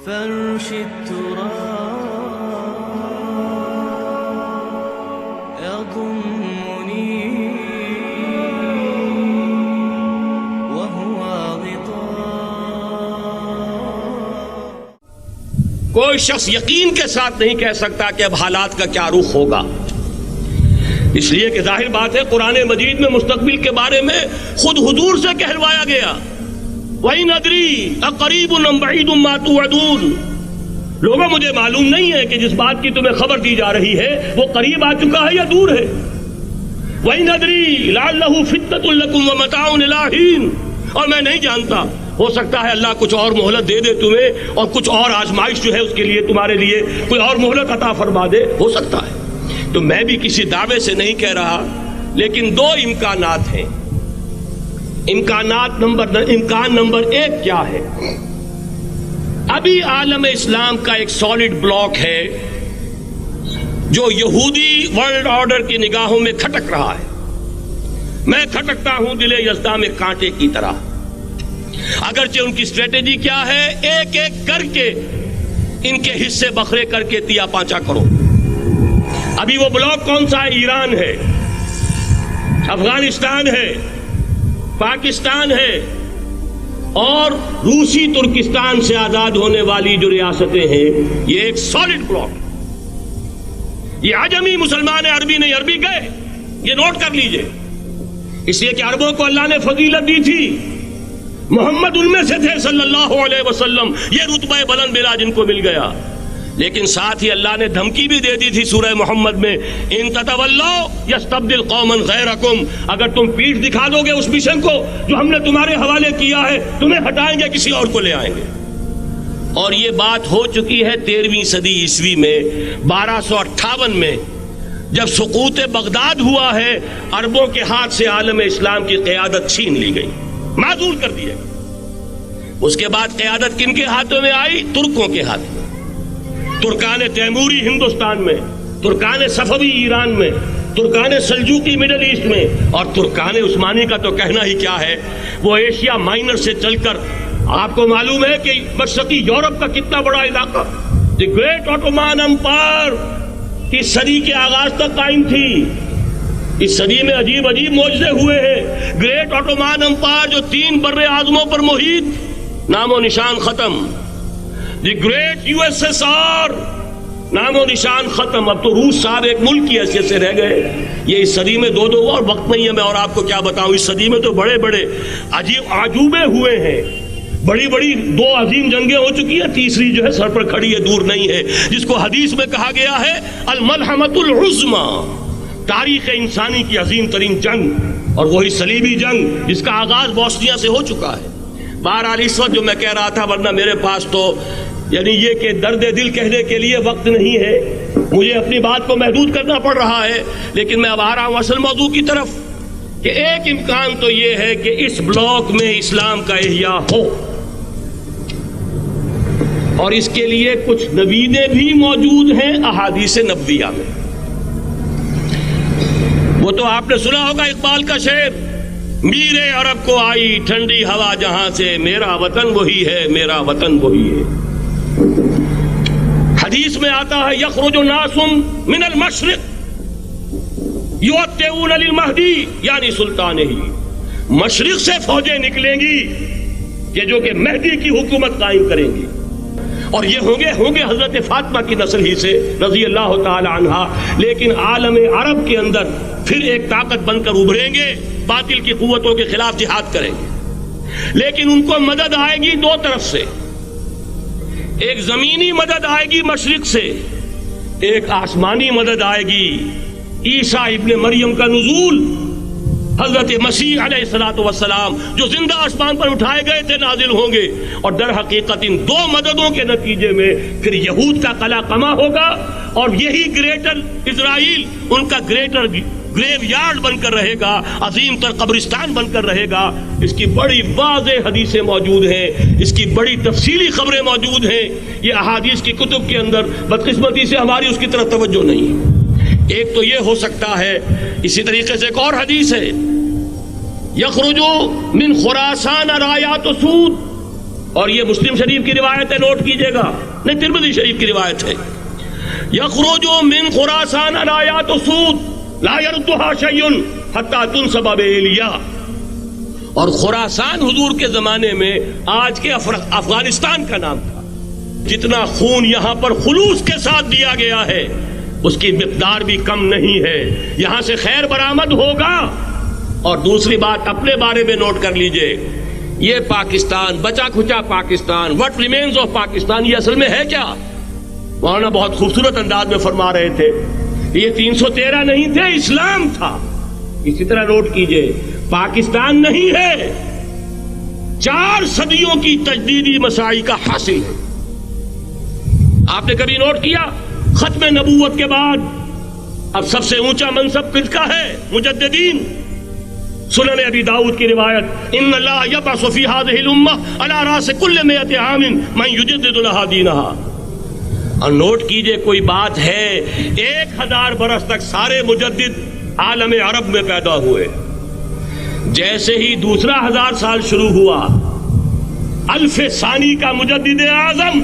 فرش التراب يضمني وهو غطاء. کوئی شخص یقین کے ساتھ نہیں کہہ سکتا کہ اب حالات کا کیا رخ ہوگا، اس لیے کہ ظاہر بات ہے قرآن مجید میں مستقبل کے بارے میں خود حضور سے کہلوایا گیا، وَإِنْ أَدْرِي أَقَرِيبٌ أَمْ بَعِيدٌ مَا تُوعَدُونَ. لوگوں مجھے معلوم نہیں ہے کہ جس بات کی تمہیں خبر دی جا رہی ہے وہ قریب آ چکا ہے یا دور ہے. وَإِنْ أَدْرِي لَعَلَّهُ فِتْنَةٌ لَكُمْ وَمَتَاعٌ إِلَىٰ حِينٍ. اور میں نہیں جانتا، ہو سکتا ہے اللہ کچھ اور مہلت دے دے تمہیں اور کچھ اور آزمائش جو ہے اس کے لیے تمہارے لیے کوئی اور مہلت عطا فرما دے، ہو سکتا ہے. تو میں بھی کسی دعوے سے نہیں کہہ رہا، لیکن دو امکانات ہیں. امکان نمبر ایک کیا ہے؟ ابھی عالم اسلام کا ایک سالڈ بلاک ہے جو یہودی ورلڈ آرڈر کی نگاہوں میں کھٹک رہا ہے. میں کھٹکتا ہوں دل یزداں میں کانٹے کی طرح. اگرچہ ان کی اسٹریٹجی کیا ہے؟ ایک ایک کر کے ان کے حصے بکھرے کر کے تیا پانچا کرو. ابھی وہ بلاک کون سا ہے؟ ایران ہے، افغانستان ہے، پاکستان ہے اور روسی ترکستان سے آزاد ہونے والی جو ریاستیں ہیں، یہ ایک سالڈ بلاک. یہ عجمی مسلمان عربی نہیں، عربی گئے، یہ نوٹ کر لیجئے. اس لیے کہ عربوں کو اللہ نے فضیلت دی تھی، محمد ان میں سے تھے صلی اللہ علیہ وسلم، یہ رتبہ بلند ملا جن کو مل گیا. لیکن ساتھ ہی اللہ نے دھمکی بھی دے دی تھی سورہ محمد میں، ان تتولوا یستبدل قوما غیرکم. اگر تم پیٹھ دکھا دو گے اس مشن کو جو ہم نے تمہارے حوالے کیا ہے، تمہیں ہٹائیں گے، کسی اور کو لے آئیں گے. اور یہ بات ہو چکی ہے 13ویں صدی عیسوی میں. 1258 میں جب سقوط بغداد ہوا ہے، عربوں کے ہاتھ سے عالم اسلام کی قیادت چھین لی گئی، معذور کر دیے. اس کے بعد قیادت کن کے ہاتھوں میں آئی؟ ترکوں کے ہاتھ میں. ترکان تیموری ہندوستان میں، ترکان صفوی ایران میں، ترکان سلجوقی مڈل ایسٹ میں، اور ترکان عثمانی کا تو کہنا ہی کیا ہے. وہ ایشیا مائنر سے چل کر آپ کو معلوم ہے کہ مشرقی یورپ کا کتنا بڑا علاقہ، دی گریٹ آٹومان امپائر اس صدی کے آغاز تک قائم تھی. اس صدی میں عجیب عجیب معجزے ہوئے ہیں. گریٹ آٹومان امپائر جو 3 بر اعظموں پر محیط، نام و نشان ختم. دی گریٹ USSR، نام و نشان ختم. اب تو روس صاحب ایک ملک کی حیثیت سے رہ گئے. یہ اس صدی میں دو اور وقت نہیں ہے میں اور آپ کو کیا بتاؤں. اس صدی میں تو بڑے بڑے عجیب عجوبے ہوئے ہیں. بڑی بڑی 2 عظیم جنگیں ہو چکی ہیں، تیسری جو ہے سر پر کھڑی ہے، دور نہیں ہے، جس کو حدیث میں کہا گیا ہے الملحمۃ العظمی، تاریخ انسانی کی عظیم ترین جنگ، اور وہی صلیبی جنگ جس کا آغاز بوسنیا سے ہو چکا ہے. بہرحال اس وقت جو میں کہہ رہا تھا، ورنہ میرے پاس تو یعنی یہ کہ درد دل کہنے کے لیے وقت نہیں ہے، مجھے اپنی بات کو محدود کرنا پڑ رہا ہے. لیکن میں اب آ رہا ہوں اصل موضوع کی طرف کہ ایک امکان تو یہ ہے کہ اس بلاک میں اسلام کا احیاء ہو، اور اس کے لیے کچھ نویدیں بھی موجود ہیں احادیث نبویہ میں. وہ تو آپ نے سنا ہوگا اقبال کا شعر، میرے عرب کو آئی ٹھنڈی ہوا جہاں سے، میرا وطن وہی ہے، میرا وطن وہی ہے. حدیث میں آتا ہے یخرج ناس من المشرق یؤتون للمہدی یعنی سلطان ہی. مشرق سے فوجیں نکلیں گی کہ جو کہ مہدی کی حکومت قائم کریں گی، اور یہ ہوں گے حضرت فاطمہ کی نسل ہی سے رضی اللہ تعالی عنہا. لیکن عالم عرب کے اندر پھر ایک طاقت بن کر ابھریں گے، باطل کی قوتوں کے خلاف جہاد کریں گے. لیکن ان کو مدد آئے گی 2 طرف سے. ایک زمینی مدد آئے گی مشرق سے، ایک آسمانی مدد آئے گی. عیسیٰ ابن مریم کا نزول، حضرت مسیح علیہ السلام جو زندہ آسمان پر اٹھائے گئے تھے نازل ہوں گے. اور در حقیقت ان 2 مددوں کے نتیجے میں پھر یہود کا قلعہ قمع ہوگا، اور یہی گریٹر اسرائیل ان کا گریٹر گریو یارڈ بن کر رہے گا، عظیم تر قبرستان بن کر رہے گا. اس کی بڑی واضح حدیثیں موجود ہیں، اس کی بڑی تفصیلی خبریں موجود ہیں. یہ احادیث کی کتب کے اندر بدقسمتی سے ہماری اس کی طرف توجہ نہیں. ایک تو یہ ہو سکتا ہے. اسی طریقے سے ایک اور حدیث ہے، یخرج من خراسان رایات سود اور یہ مسلم شریف کی روایت ہے، نوٹ کیجئے گا، نہیں ترمذی شریف کی روایت ہے، یخرج من خراسان الآیات سود لا یردها شیء حتی تنصب بإیلیا. اور خراسان حضور کے زمانے میں آج کے افغانستان کا نام تھا. جتنا خون یہاں پر خلوص کے ساتھ دیا گیا ہے اس کی مقدار بھی کم نہیں ہے. یہاں سے خیر برآمد ہوگا. اور دوسری بات اپنے بارے میں نوٹ کر لیجئے، یہ پاکستان، بچا کھچا Pakistan, what remains of Pakistan, یہ اصل میں ہے کیا؟ مولانا بہت خوبصورت انداز میں فرما رہے تھے، یہ 313 نہیں تھے، اسلام تھا. اسی طرح نوٹ کیجئے، پاکستان نہیں ہے، 4 صدیوں کی تجدیدی مساعی کا حاصل ہے. آپ نے کبھی نوٹ کیا ختم نبوت کے بعد اب سب سے اونچا منصب کس کا ہے؟ مجددین. سنن ابی داؤد کی روایت، ان اللہ یبعث فی هذه الامہ علی راس کل 100 عام من یجدد لها دینها. اور نوٹ کیجئے کوئی بات ہے، 1000 برس تک سارے مجدد عالم عرب میں پیدا ہوئے. جیسے ہی دوسرا 1000 سال شروع ہوا، الف ثانی کا مجدد اعظم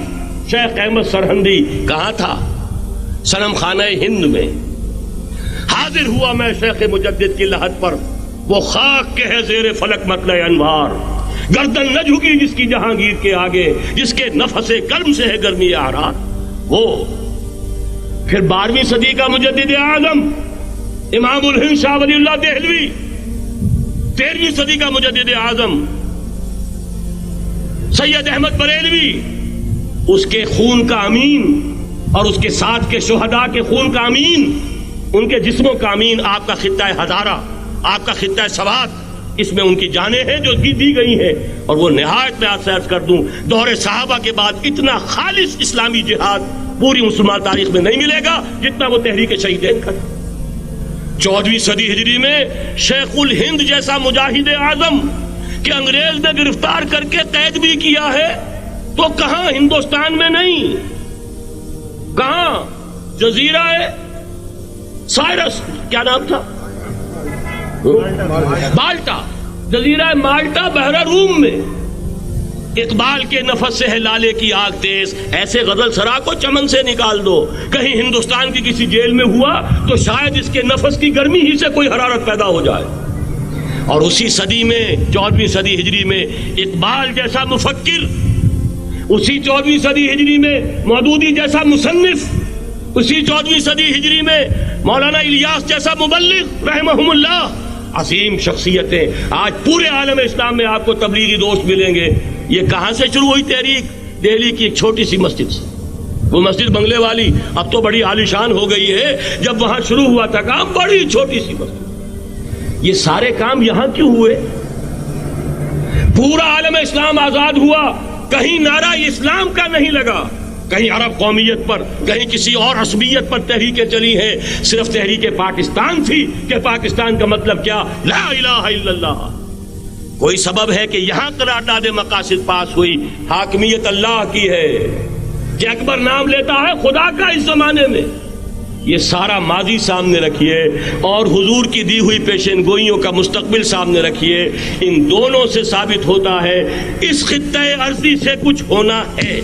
شیخ احمد سرہندی کہاں تھا؟ صنم خانہ ہند میں. حاضر ہوا میں شیخ مجدد کی لحد پر، وہ خاک کے ہے زیر فلک مطلع انوار، گردن نہ جھکی جس کی جہانگیر کے آگے، جس کے نفس گرم سے ہے گرمی آرار. وہ پھر 12ویں صدی کا مجدد اعظم امام الہند شاہ ولی اللہ دہلوی، 13ویں صدی کا مجدد اعظم سید احمد بریلوی، اس کے خون کا امین اور اس کے ساتھ کے شہداء کے خون کا امین، ان کے جسموں کا امین. آپ کا خطہ ہزارہ، آپ کا خطہ سوات، اس میں ان کی جانیں ہیں جو دی گئی ہیں. اور وہ نہایت میں آپ سے عرض کر دوں، دور صحابہ کے بعد اتنا خالص اسلامی جہاد پوری مسلمان تاریخ میں نہیں ملے گا جتنا وہ تحریک شہیدین کا. 14ویں صدی ہجری میں شیخ الہند جیسا مجاہد اعظم کہ انگریز نے گرفتار کر کے قید بھی کیا ہے، تو کہاں؟ ہندوستان میں نہیں، کہاں؟ جزیرہ سائرس، کیا نام تھا؟ مالٹا، جزیرہ مالٹا بحر روم میں. اقبال کے نفس سے ہے لالے کی آگ تیز، ایسے غزل سرا کو چمن سے نکال دو. کہیں ہندوستان کی کسی جیل میں ہوا تو شاید اس کے نفس کی گرمی ہی سے کوئی حرارت پیدا ہو جائے. اور اسی صدی میں 14ویں صدی ہجری میں اقبال جیسا مفکر، اسی 14ویں صدی ہجری میں مودودی جیسا مصنف، اسی 14ویں صدی ہجری میں مولانا الیاس جیسا مبلغ رحمہم اللہ، عظیم شخصیتیں. آج پورے عالم اسلام میں آپ کو تبلیغی دوست ملیں گے. یہ کہاں سے شروع ہوئی تحریک؟ دہلی کی ایک چھوٹی سی مسجد سے. وہ مسجد بنگلے والی اب تو بڑی عالیشان ہو گئی ہے، جب وہاں شروع ہوا تھا کام بڑی چھوٹی سی مسجد. یہ سارے کام یہاں کیوں ہوئے؟ پورا عالم اسلام آزاد ہوا، کہیں نعرہ اسلام کا نہیں لگا، کہیں عرب قومیت پر، کہیں کسی اور عصبیت پر تحریکیں چلی ہیں. صرف تحریک پاکستان تھی کہ پاکستان کا مطلب کیا؟ لا الہ الا اللہ. کوئی سبب ہے کہ یہاں قرارداد مقاصد پاس ہوئی، حاکمیت اللہ کی ہے کہ اکبر نام لیتا ہے خدا کا اس زمانے میں. یہ سارا ماضی سامنے رکھیے اور حضور کی دی ہوئی پیشین گوئیوں کا مستقبل سامنے رکھیے. ان دونوں سے ثابت ہوتا ہے اس خطۂ ارضی سے کچھ ہونا ہے.